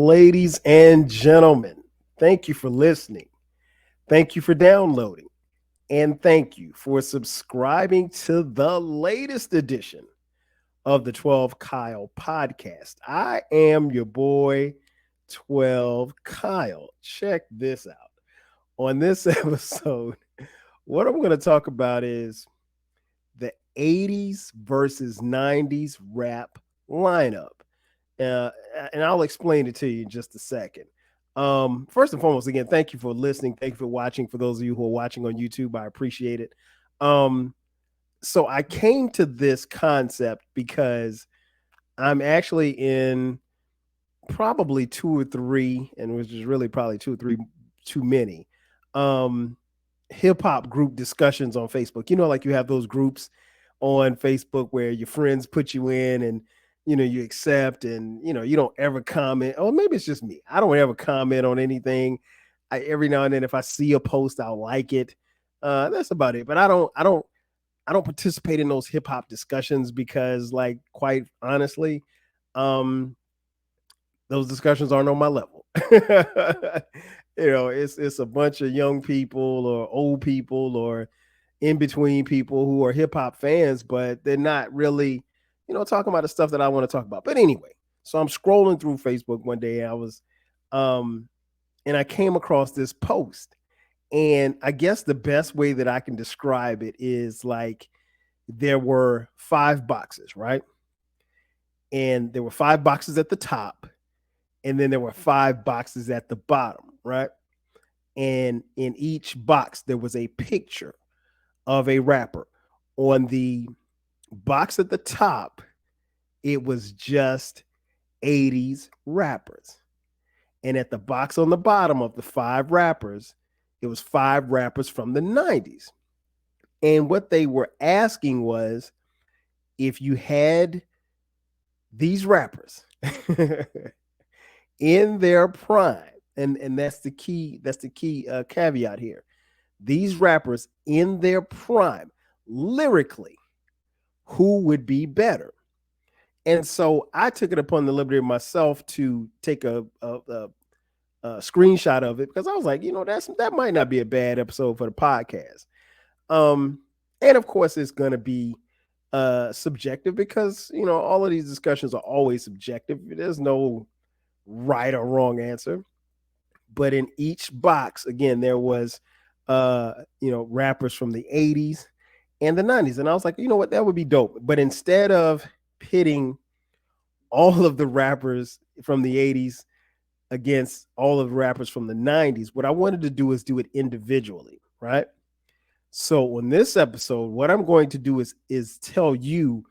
Ladies and gentlemen, thank you for listening. Thank you for downloading. And thank you for subscribing to the latest edition of the 12 Kyle podcast. I am your boy, 12 Kyle. Check this out. On this episode, what I'm going to talk about is the 80s versus 90s rap lineup. Uh, and I'll explain it to you in just a second. First and foremost, again, thank you for listening. Thank you for watching. For those of you who are watching on YouTube, I appreciate it. So I came to this concept because I'm actually in probably two or three, and which is really probably two or three too many, hip hop group discussions on Facebook. Like you have those groups on Facebook where your friends put you in and you accept and you don't ever comment. Or maybe it's just me. I don't ever comment on anything. Every now and then if I see a post, I'll like it. That's about it. But I don't participate in those hip hop discussions because, like, quite honestly, those discussions aren't on my level. It's a bunch of young people or old people or in between people who are hip hop fans, but they're not really, talking about the stuff that I want to talk about. But anyway, so I'm scrolling through Facebook one day. And I came across this post, and I guess the best way that I can describe it is like there were 5 boxes, right? And there were 5 boxes at the top, and then there were 5 boxes at the bottom, right? And in each box, there was a picture of a rapper. On the box at the top, it was just 80s rappers. And at the box on the bottom of the 5 rappers, it was 5 rappers from the 90s. And what they were asking was, if you had these rappers in their prime, and that's the key caveat here. These rappers in their prime, lyrically, who would be better? And so I took it upon the liberty of myself to take a screenshot of it because I was like, that might not be a bad episode for the podcast. And of course, it's going to be subjective because, all of these discussions are always subjective. There's no right or wrong answer. But in each box, again, there was, rappers from the 80s and the 90s. And I was like, you know what, that would be dope. But instead of pitting all of the rappers from the 80s against all of the rappers from the 90s, what I wanted to do is do it individually, right? So on this episode, what I'm going to do is tell you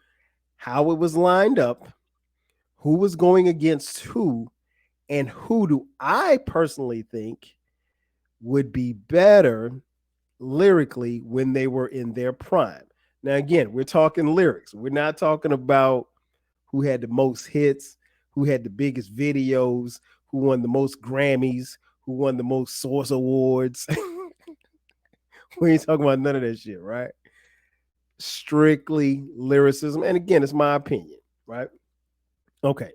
how it was lined up, who was going against who, and who do I personally think would be better lyrically when they were in their prime. Now, again, we're talking lyrics. We're not talking about who had the most hits, who had the biggest videos, who won the most Grammys, who won the most Source Awards. We ain't talking about none of that shit, right? Strictly lyricism. And again, it's my opinion, right? Okay.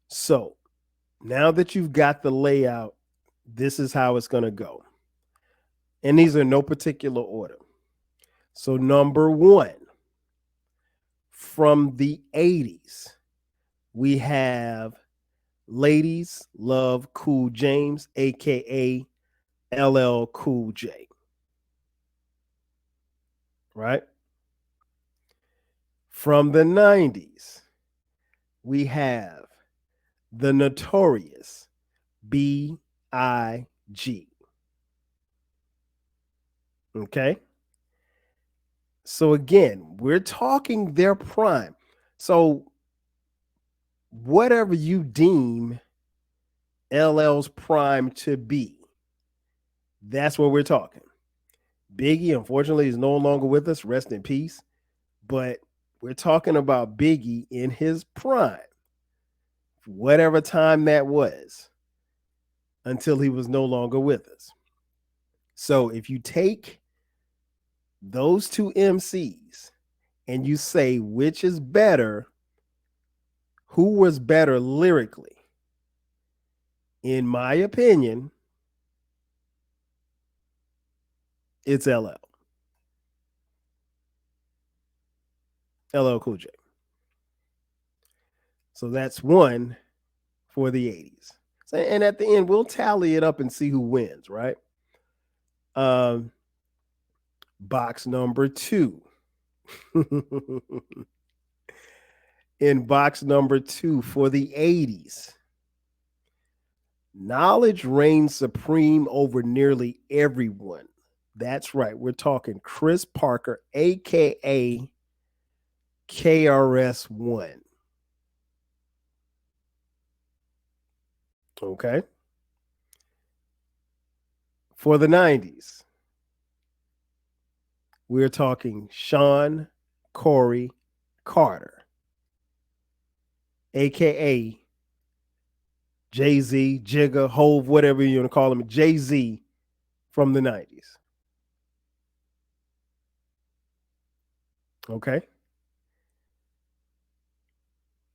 So now that you've got the layout, this is how it's going to go. And these are in no particular order. So number 1, from the 80s, we have Ladies Love Kool James, a.k.a. LL Cool J. Right? From the 90s, we have the Notorious, B.I.G. Okay? So again, we're talking their prime. So whatever you deem LL's prime to be, that's what we're talking. Biggie, unfortunately, is no longer with us. Rest in peace. But we're talking about Biggie in his prime, whatever time that was, until he was no longer with us. So if you take those 2 MCs and you say which is better, who was better lyrically, In my opinion, it's LL. LL Cool J. So that's one for the 80s. So, and at the end, we'll tally it up and see who wins, right? Box number 2. In box number 2 for the 80s, knowledge reigns supreme over nearly everyone. That's right. We're talking Chris Parker, aka KRS-One. Okay. For the 90s, we're talking Sean Corey Carter, aka Jay-Z, Jigga, Hove, whatever you want to call him, Jay-Z from the 90s. Okay.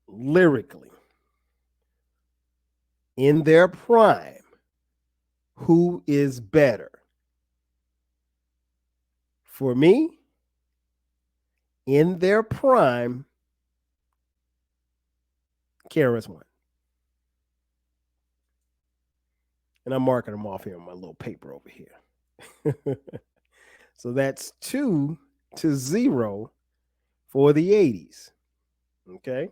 Lyrically, in their prime, who is better? For me, in their prime, KRS-One. And I'm marking them off here on my little paper over here. So that's 2-0 for the 80s. Okay.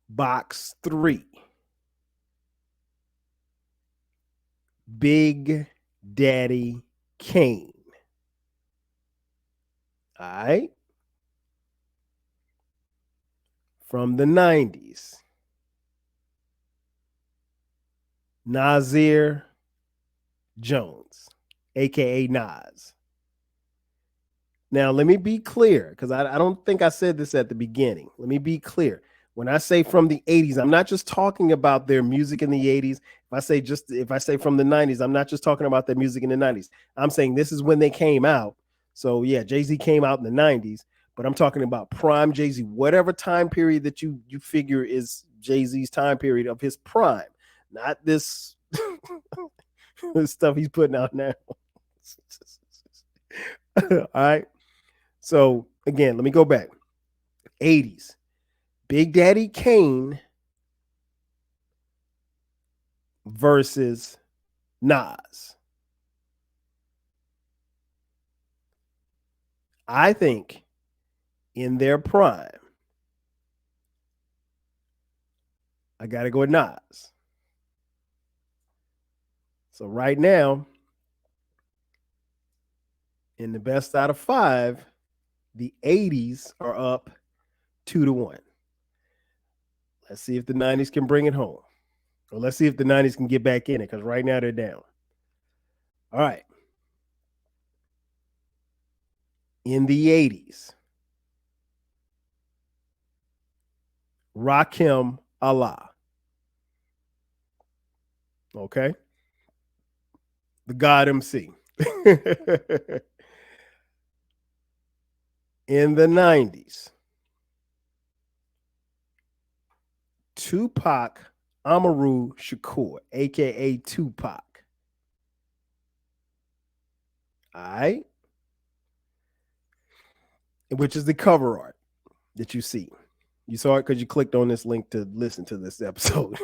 Box 3. Big Daddy Kane. All right. From the 90s, Nasir Jones, aka Nas. Now, let me be clear, because I don't think I said this at the beginning. Let me be clear. When I say from the 80s, I'm not just talking about their music in the 80s. If I say from the 90s, I'm not just talking about their music in the 90s. I'm saying this is when they came out. So yeah, Jay-Z came out in the 90s, but I'm talking about prime Jay-Z, whatever time period that you figure is Jay-Z's time period of his prime, not this, this stuff he's putting out now. All right. So again, let me go back. 80s. Big Daddy Kane versus Nas. I think in their prime, I got to go with Nas. So right now, in the best out of 5, the 80s are up 2-1. Let's see if the 90s can bring it home. Or let's see if the 90s can get back in it, because right now they're down. All right. In the 80s, Rakim Allah. Okay. The God MC. In the 90s, Tupac Amaru Shakur, aka Tupac. All right. Which is the cover art that you see. You saw it because you clicked on this link to listen to this episode.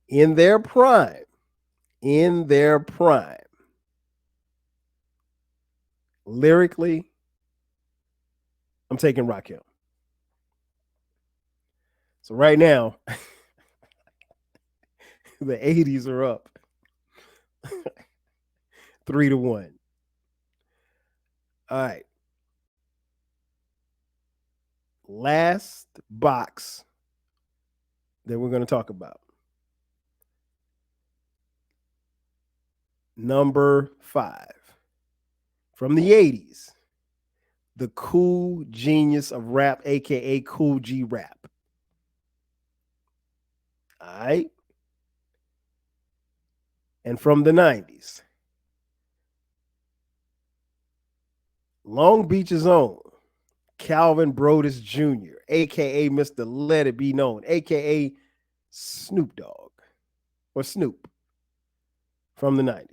In their prime, lyrically, I'm taking Rakim. So right now, the 80s are up 3-1. All right. Last box that we're going to talk about. Number 5. From the 80s, the cool genius of rap, aka Kool G Rap. All right. And from the 90s, Long Beach's own Calvin Brodus Jr., aka Mr. Let It Be Known, aka Snoop Dogg or Snoop from the 90s.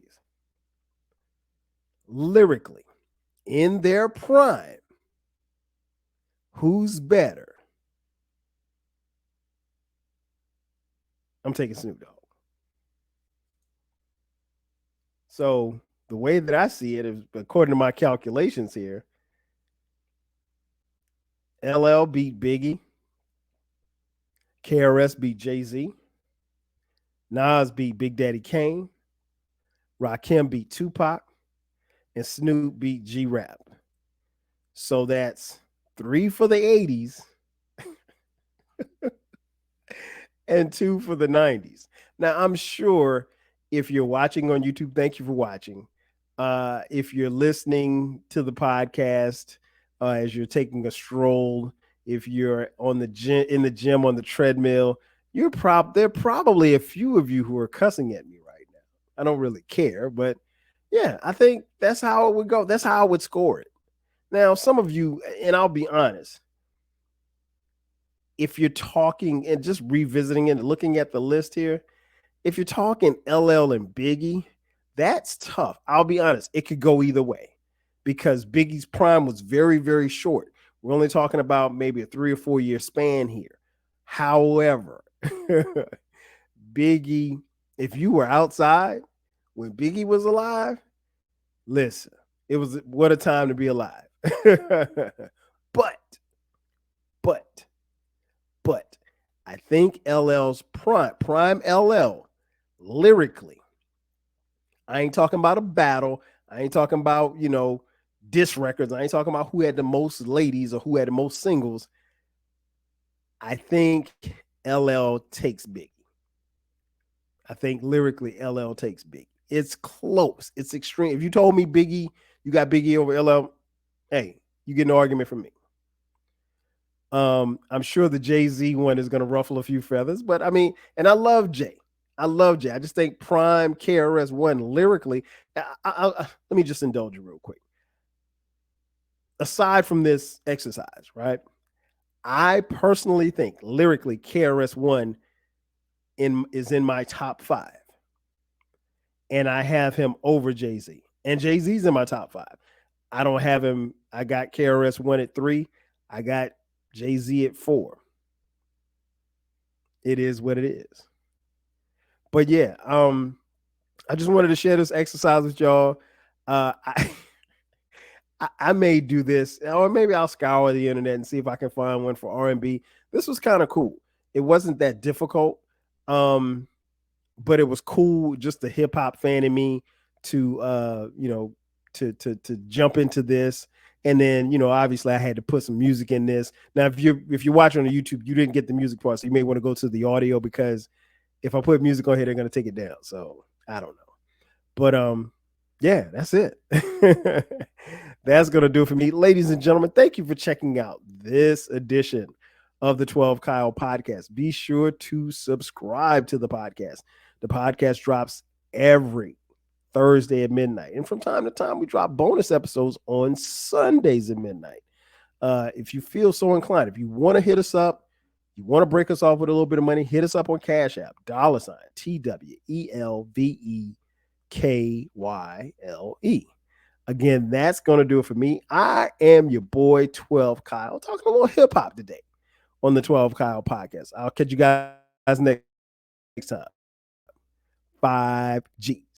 Lyrically, in their prime, who's better? I'm taking Snoop Dogg. So the way that I see it is, according to my calculations here, LL beat Biggie, KRS beat Jay-Z, Nas beat Big Daddy Kane, Rakim beat Tupac, and Snoop beat G-Rap. So that's 3 for the 80s and 2 for the 90s. Now, I'm sure if you're watching on YouTube, thank you for watching. If you're listening to the podcast as you're taking a stroll, if you're on the gym, in the gym on the treadmill, there are probably a few of you who are cussing at me right now. I don't really care, but yeah, I think that's how it would go. That's how I would score it. Now, some of you, and I'll be honest, if you're talking and just revisiting and looking at the list here, if you're talking LL and Biggie, that's tough. I'll be honest, it could go either way because Biggie's prime was very, very short. We're only talking about maybe a 3 or 4 year span here. However, Biggie, if you were outside when Biggie was alive, listen, it was what a time to be alive. but I think LL's prime LL lyrically. I ain't talking about a battle. I ain't talking about, diss records. I ain't talking about who had the most ladies or who had the most singles. I think LL takes Biggie. I think lyrically LL takes Biggie. It's close. It's extreme. If you told me Biggie, you got Biggie over LL, hey, you get no argument from me. I'm sure the Jay-Z one is going to ruffle a few feathers, but I mean, and I love Jay. I just think prime KRS One lyrically. Let me just indulge you real quick. Aside from this exercise, right? I personally think lyrically KRS One is in my top 5, and I have him over Jay-Z, and Jay-Z's in my top 5. I don't have him. I got KRS One at 3. I got Jay-Z at 4. It is what it is. But yeah, I just wanted to share this exercise with y'all. I may do this, or maybe I'll scour the internet and see if I can find one for R&B. This was kind of cool. It wasn't that difficult, but it was cool. Just the hip hop fan in me to to jump into this. And then, obviously I had to put some music in this. Now, if you're watching on YouTube, you didn't get the music part, so you may want to go to the audio, because if I put music on here, they're going to take it down. So I don't know. But yeah, that's it. That's going to do it for me. Ladies and gentlemen, thank you for checking out this edition of the 12 Kyle podcast. Be sure to subscribe to the podcast. The podcast drops every Thursday at midnight. And from time to time, we drop bonus episodes on Sundays at midnight. If you feel so inclined, if you want to hit us up, you want to break us off with a little bit of money, hit us up on Cash App, $TWELVEKYLE. Again, that's going to do it for me. I am your boy, 12 Kyle, talking a little hip hop today on the 12 Kyle podcast. I'll catch you guys next time. 5G.